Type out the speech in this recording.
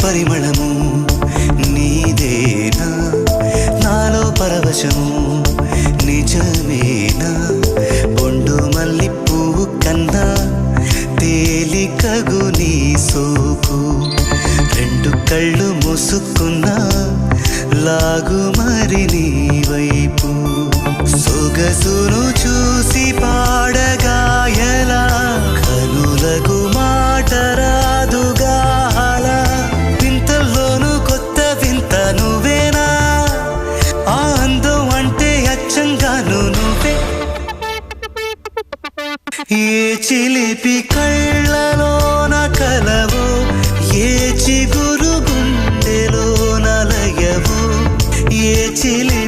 పరిమళము నీదేనా నాలో పరవశము నిజమేనా బొండు మల్లి పువ్వు కన్నా తేలికగు నీ సోకు రెండు కళ్ళు మూసుకున్నా లాగు మరి నీ వైపు సొగసును చూసి పాడగాయలా కనులకు మాట రాదుగా అలా వింతల్లోనూ కొత్త వింత నువ్వేనా ఆ అందం అంటే అచ్చంగాను నువ్వే ఏ చిలిపి కళ్ళలోన కలవో ఏ చిగురు గుండెలో నలయవో ఏ చిలి